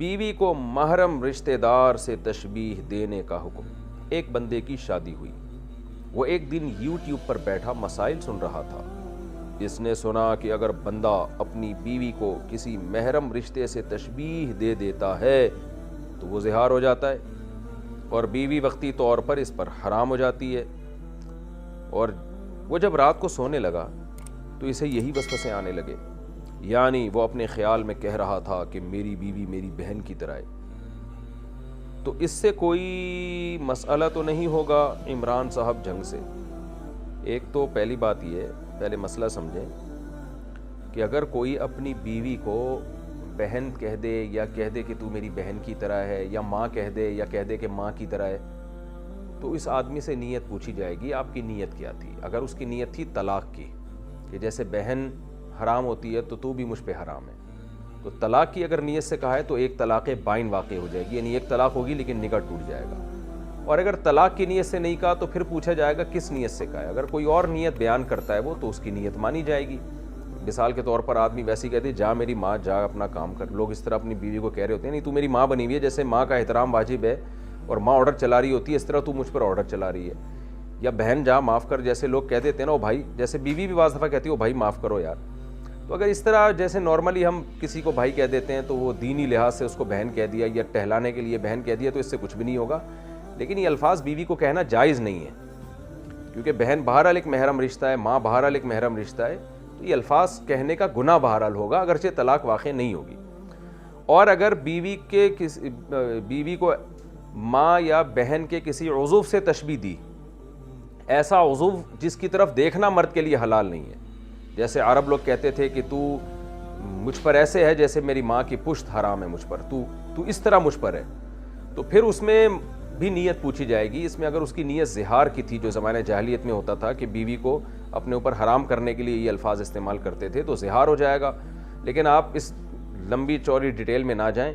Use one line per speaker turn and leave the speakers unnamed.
بیوی کو محرم رشتہ دار سے تشبیہ دینے کا حکم۔ ایک بندے کی شادی ہوئی، وہ ایک دن یوٹیوب پر بیٹھا مسائل سن رہا تھا۔ اس نے سنا کہ اگر بندہ اپنی بیوی کو کسی محرم رشتے سے تشبیہ دے دیتا ہے تو وہ زہار ہو جاتا ہے، اور بیوی وقتی طور پر اس پر حرام ہو جاتی ہے۔ اور وہ جب رات کو سونے لگا تو اسے یہی وسوسے آنے لگے، یعنی وہ اپنے خیال میں کہہ رہا تھا کہ میری بیوی میری بہن کی طرح ہے۔ تو اس سے کوئی مسئلہ تو نہیں ہوگا عمران صاحب جنگ سے؟ ایک تو پہلی بات یہ ہے، پہلے مسئلہ سمجھیں کہ اگر کوئی اپنی بیوی کو بہن کہہ دے یا کہہ دے کہ تو میری بہن کی طرح ہے، یا ماں کہہ دے یا کہہ دے کہ ماں کی طرح ہے، تو اس آدمی سے نیت پوچھی جائے گی آپ کی نیت کیا تھی۔ اگر اس کی نیت تھی طلاق کی، کہ جیسے بہن حرام ہوتی ہے تو بھی مجھ پہ حرام ہے، تو طلاق کی اگر نیت سے کہا ہے تو ایک طلاق بائن واقع ہو جائے گی، یعنی ایک طلاق ہوگی لیکن نکاح ٹوٹ جائے گا۔ اور اگر طلاق کی نیت سے نہیں کہا تو پھر پوچھا جائے گا کس نیت سے کہا ہے۔ اگر کوئی اور نیت بیان کرتا ہے وہ تو اس کی نیت مانی جائے گی۔ مثال کے طور پر آدمی ویسے ہی کہتے جا میری ماں جا اپنا کام کر، لوگ اس طرح اپنی بیوی کو کہہ رہے ہوتے ہیں نہیں تو میری ماں بنی ہوئی ہے، جیسے ماں کا احترام واجب ہے اور ماں آرڈر چلا رہی ہوتی ہے اس طرح تو مجھ پر آرڈر چلا رہی ہے، یا بہن جا معاف کر، جیسے لوگ کہہ دیتے ہیں نا وہ بھائی، جیسے بیوی بھی بعض دفعہ کہتی ہے وہ بھائی معاف کرو یار۔ تو اگر اس طرح جیسے نارملی ہم کسی کو بھائی کہہ دیتے ہیں تو وہ دینی لحاظ سے اس کو بہن کہہ دیا یا ٹہلانے کے لیے بہن کہہ دیا تو اس سے کچھ بھی نہیں ہوگا، لیکن یہ الفاظ بیوی کو کہنا جائز نہیں ہے، کیونکہ بہن بہرحال ایک محرم رشتہ ہے، ماں بہرحال ایک محرم رشتہ ہے، تو یہ الفاظ کہنے کا گناہ بہرحال ہوگا اگرچہ طلاق واقع نہیں ہوگی۔ اور اگر بیوی کو ماں یا بہن کے کسی عضو سے تشبیہ دی، ایسا عضو جس کی طرف دیکھنا مرد کے لیے حلال نہیں ہے، جیسے عرب لوگ کہتے تھے کہ تو مجھ پر ایسے ہے جیسے میری ماں کی پشت حرام ہے مجھ پر، تو اس طرح مجھ پر ہے، تو پھر اس میں بھی نیت پوچھی جائے گی۔ اس میں اگر اس کی نیت زہار کی تھی، جو زمانہ جاہلیت میں ہوتا تھا کہ بیوی کو اپنے اوپر حرام کرنے کے لیے یہ الفاظ استعمال کرتے تھے، تو زہار ہو جائے گا۔ لیکن آپ اس لمبی چوڑی ڈیٹیل میں نہ جائیں۔